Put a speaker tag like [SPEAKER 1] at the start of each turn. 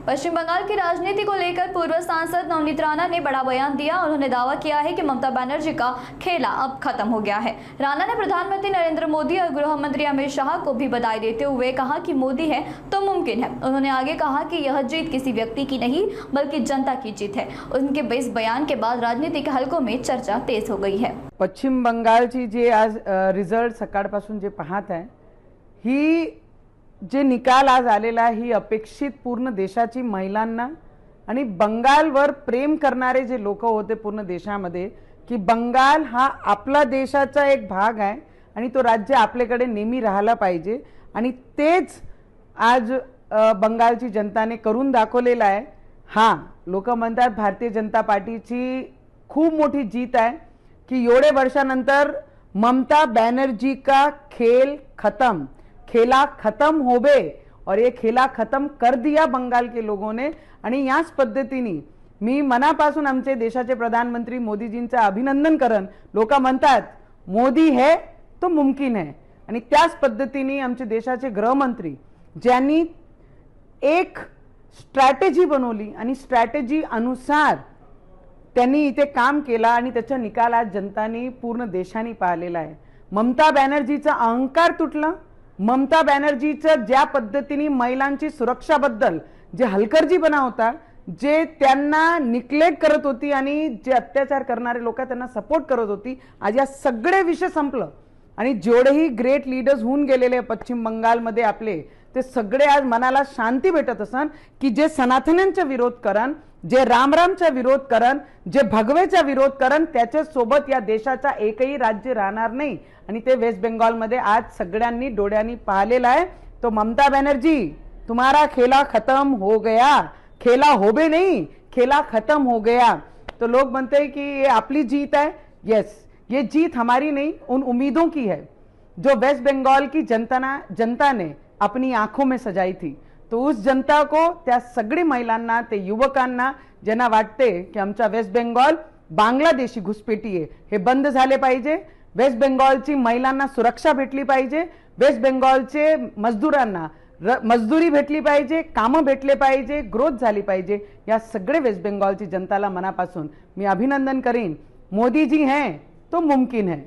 [SPEAKER 1] पश्चिम बंगाल की राजनीति को लेकर पूर्व सांसद नवनीत राणा ने बड़ा बयान दिया। उन्होंने दावा किया है कि ममता बनर्जी का खेला अब खत्म हो गया है। राणा ने प्रधानमंत्री नरेंद्र मोदी और गृह मंत्री अमित शाह को भी बधाई देते हुए कहा कि मोदी है तो मुमकिन है। उन्होंने आगे कहा कि यह जीत किसी व्यक्ति की नहीं बल्कि जनता की जीत है। उनके इस बयान के बाद राजनीतिक हलकों में चर्चा तेज हो गई है।
[SPEAKER 2] पश्चिम बंगालची जे आज रिझल्ट सकाळपासून जे पाहत आहे, ही जे निकाल आज आलेला ही अपेक्षित पूर्ण देशाची महिलांना आणि बंगालवर प्रेम करणारे जे लोक होते पूर्ण देशामध्ये, की बंगाल हा आपला देशाचा एक भाग आहे आणि तो राज्य आपल्याकडे नेहमी राहायला पाहिजे आणि तेच आज बंगालची जनताने करून दाखवलेलं आहे। हां, लोक म्हणतात भारतीय जनता पार्टीची खूप मोठी जीत आहे कि एवढे वर्षानंतर ममता बनर्जी का खेला खत्म हो गए और ये खेला खत्म कर दिया बंगाल के लोगों ने। आणि याच पद्धतीने मी मनापासून आमचे देशाचे प्रधानमंत्री मोदीजींचे अभिनंदन करन। लोक म्हणतात मोदी है तो मुमकिन है आणि त्याच पद्धतीने आमचे देशाचे गृहमंत्री ज्यांनी एक स्ट्रॅटेजी बनवली आणि स्ट्रॅटेजी अनुसार त्यांनी इथे काम केला आणि त्याचा निकाल आज जनतानी पूर्ण देशाने पाहिलेला आहे। ममता बनर्जीचा अहंकार तुटला। ममता बनर्जीचं ज्या पद्धतीने महिलांची सुरक्षाबद्दल जे हलकर्जीपणा होता, जे त्यांना निग्लेक्ट करत होती आणि जे अत्याचार करणारे लोक त्यांना सपोर्ट करत होती, आज या सगळे विषय संपलं आणि जेवढेही ग्रेट लीडर्स होऊन गेलेले पश्चिम बंगालमध्ये आपले, ते सगळे आज मनाला शांती भेटत असन की जे सनातन्यांचा विरोध करन, जे रामरामचा विरोध करन, जे भगवेचा विरोध करन, त्याच्या सोबत या देशाचा एकही राज्य राहणार नाही। आणि ते वेस्ट बेंगॉल मध्ये आज सगळ्यांनी डोळ्यांनी पाहिलेला आहे। तो ममता बनर्जी तुम्हारा खेला खत्म हो गया, खेला होबे नहीं, खेला खत्म हो गया। तो लोग बनते हैं कि ये अपनी जीत है। यस, ये जीत हमारी नहीं, उन उम्मीदों की है जो वेस्ट बंगाल की जनता ने अपनी आंखों में सजाई थी। तो उस जनता को, त्या सगळी महिलांना, ते युवकांना ज्यांना वाटते की आमचा वेस्ट बेंगॉल बांगलादेशी घुसपेटी आहे, हे बंद झाले पाहिजे। वेस्ट बेंगॉलची महिलांना सुरक्षा भेटली पाहिजे। वेस्ट बेंगॉलचे मजदूरांना मजदूरी भेटली पाहिजे, कामं भेटले पाहिजे, ग्रोथ झाली पाहिजे। या सगळे वेस्ट बेंगॉलची जनताला मनापासून मी अभिनंदन करीन। मोदी जी हैं तो मुमकिन है।